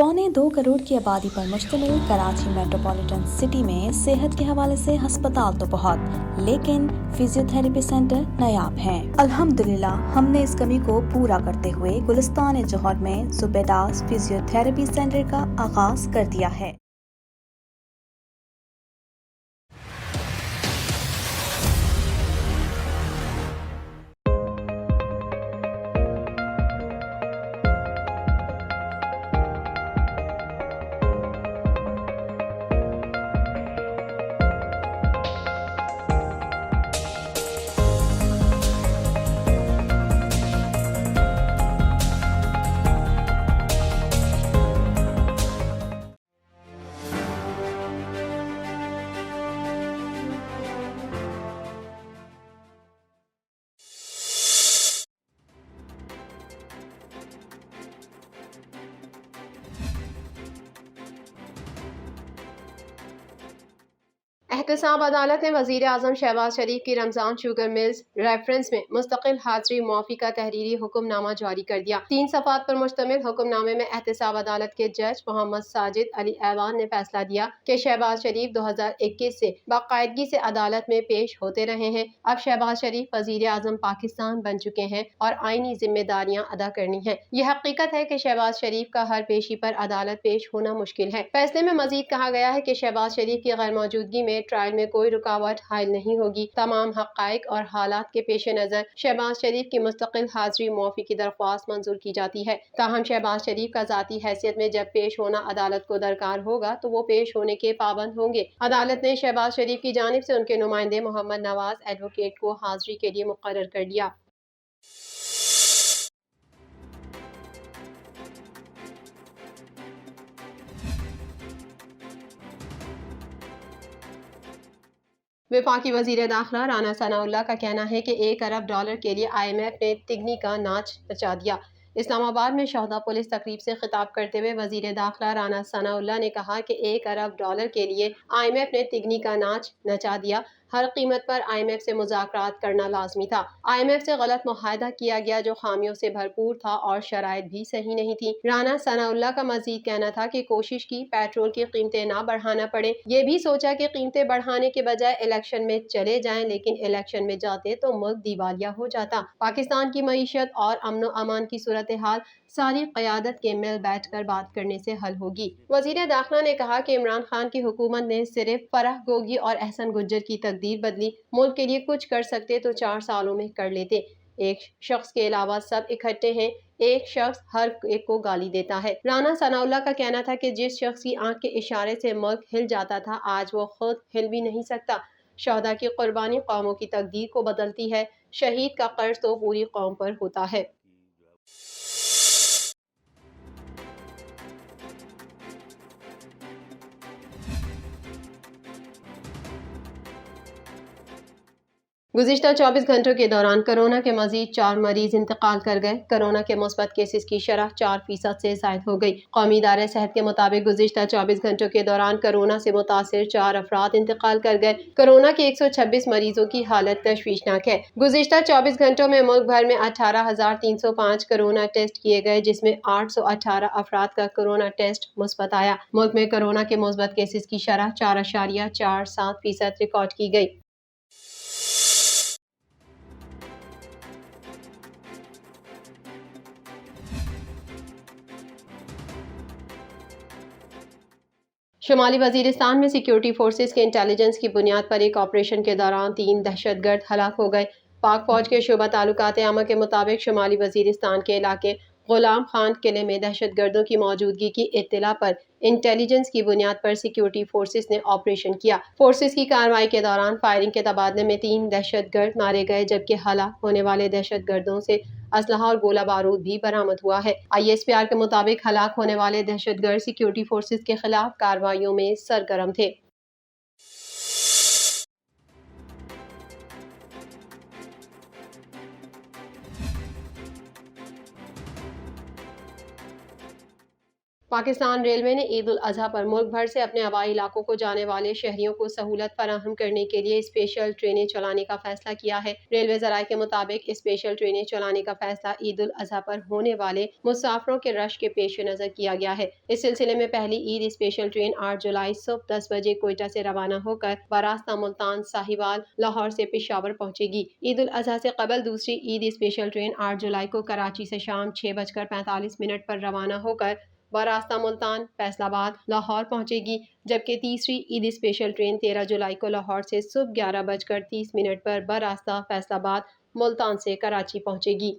पौने 2 करोड़ की आबादी पर मुश्तमिल कराची मेट्रोपॉलिटन सिटी में सेहत के हवाले से हस्पताल तो बहुत, लेकिन फिजियोथेरेपी सेंटर नायाब हैं। अल्हम्दुलिल्लाह हमने इस कमी को पूरा करते हुए गुलिस्तान जौहर में ज़ुबैदास फिजियोथेरेपी सेंटर का आगाज कर दिया है। एहतसाब अदालत ने वज़ीर आज़म शहबाज शरीफ की रमज़ान शुगर मिल्स रेफरेंस में मुस्तकिल हाज़री मुआफ़ी का तहरीरी हुक्मनामा जारी कर दिया। 3 सफ़ात पर मुश्तमिल हुक्मनामे में एहतसाब अदालत के जज मोहम्मद साजिद अली ऐवान ने फैसला दिया कि शहबाज शरीफ 2021 से बाकायदगी से अदालत में पेश होते रहे हैं। अब शहबाज शरीफ वज़ीर आज़म पाकिस्तान बन चुके हैं और आईनी जिम्मेदारियाँ अदा करनी है। यह हकीकत है कि शहबाज शरीफ का हर पेशी पर अदालत पेश होना मुश्किल है। फैसले में मजीद कहा गया है कि शहबाज शरीफ की गैर मौजूदगी में ट्रायल में कोई रुकावट हायल नहीं होगी। तमाम हक़ाइक़ और हालात के पेश नज़र शहबाज शरीफ की मुस्तकिल हाज़री मुआफ़ी की दरख्वास्त मंजूर की जाती है। ताहम शहबाज शरीफ का ज़ाती हैसियत में जब पेश होना अदालत को दरकार होगा तो वो पेश होने के पाबंद होंगे। अदालत ने शहबाज शरीफ की जानिब से उनके नुमाइंदे मोहम्मद नवाज एडवोकेट को हाज़री के लिए मुक़र्रर कर लिया। वफाकी वज़ीर दाखिला राना सनाउल्लाह का कहना है कि $1 अरब के लिए IMF ने तिगनी का नाच नचा दिया। इस्लामाबाद में शोहदा पुलिस तकरीब से खिताब करते हुए वज़ीर दाखिला राना सनाउल्लाह ने कहा कि $1 अरब के लिए IMF ने तिगनी का नाच नचा दिया। हर कीमत पर IMF से मुज़ाकरात करना लाजमी था। IMF से गलत मुआहदा किया गया जो खामियों से भरपूर था और शराइत भी सही नहीं थी। राना सनाउल्लाह का मजीद कहना था कि कोशिश की पेट्रोल की कीमतें ना बढ़ाना पड़े। ये भी सोचा कि कीमतें बढ़ाने के बजाय इलेक्शन में चले जाएं, लेकिन इलेक्शन में जाते तो मुल्क दिवालिया हो जाता। पाकिस्तान की मईशत और अमन अमान की सूरत हाल सारी क़यादत के मिल बैठ कर बात करने से हल होगी। वज़ीर दाखिला ने कहा कि इमरान खान की हुकूमत ने सिर्फ फराह गोगी और एहसन गुज्जर की तकदीर बदली। मुल्क के लिए कुछ कर सकते तो 4 सालों में कर लेते। एक शख्स के अलावा सब इकट्ठे हैं, एक शख्स हर एक को गाली देता है। राना सनाउल्लाह का कहना था कि जिस शख्स की आंख के इशारे से मुल्क हिल जाता था आज वो खुद हिल भी नहीं सकता। शोहदा की कुर्बानी कौमों की तकदीर को बदलती है। शहीद का कर्ज तो पूरी कौम पर होता है। गुज़िश्ता 24 घंटों के दौरान कोरोना के मजीद 4 मरीज इंतकाल कर गए। कोरोना के मुस्बत केसेस की शरह 4% से ज़ायद हो गई। कौमी इदारे सेहत के मुताबिक गुज़िश्ता 24 घंटों के दौरान कोरोना से मुतासिर 4 अफराद इंतकाल कर गए। कोरोना के 126 मरीजों की हालत तशवीशनाक है। गुज़िश्ता 24 घंटों में मुल्क भर में 18,305 कोरोना टेस्ट किए गए, जिसमें 818 अफराद का कोरोना टेस्ट मुस्बत आया। मुल्क में कोरोना के मुस्बत केसेस की शरह 4.47% रिकॉर्ड की गई। शुमाली वजीरिस्तान में सिक्योरिटी फोर्सेस के इंटेलिजेंस की बुनियाद पर एक ऑपरेशन के दौरान 3 दहशतगर्द हलाक हो गए। पाक फौज के शोबा तालुकात आमा के मुताबिक शुमाली वजीरिस्तान के इलाके गुलाम खान किले में दहशतगर्दों की मौजूदगी की इत्तला पर इंटेलिजेंस की बुनियाद पर सिक्योरिटी फोर्सेस ने ऑपरेशन किया। फोर्सेस की कार्रवाई के दौरान फायरिंग के तबादले में 3 दहशतगर्द मारे गए, जबकि हलाक होने वाले दहशतगर्दों से असलहा और गोला बारूद भी बरामद हुआ है। ISPR के मुताबिक हलाक होने वाले दहशतगर्द सिक्योरिटी फोर्सेस के खिलाफ कार्रवाइयों में सरगर्म थे। پاکستان ریلوے نے عید الاضحیٰ پر ملک بھر سے اپنے آبائی علاقوں کو جانے والے شہریوں کو سہولت فراہم کرنے کے لیے اسپیشل ٹرینیں چلانے کا فیصلہ کیا ہے۔ ریلوے ذرائع کے مطابق اسپیشل ٹرینیں چلانے کا فیصلہ عید الاضحیٰ پر ہونے والے مسافروں کے رش کے پیش نظر کیا گیا ہے۔ اس سلسلے میں پہلی عید اسپیشل ٹرین 8 جولائی صبح 10 بجے کوئٹہ سے روانہ ہو کر براستہ ملتان، ساہیوال، لاہور سے پشاور پہنچے گی۔ عید الاضحیٰ سے قبل دوسری عید اسپیشل ٹرین 8 جولائی کو کراچی سے شام 6:45 پر روانہ ہو کر براستہ ملتان، فیصل آباد، لاہور پہنچے گی، جبکہ تیسری عید اسپیشل ٹرین 13 جولائی کو لاہور سے صبح 11:30 پر براستہ فیصل آباد، ملتان سے کراچی پہنچے گی۔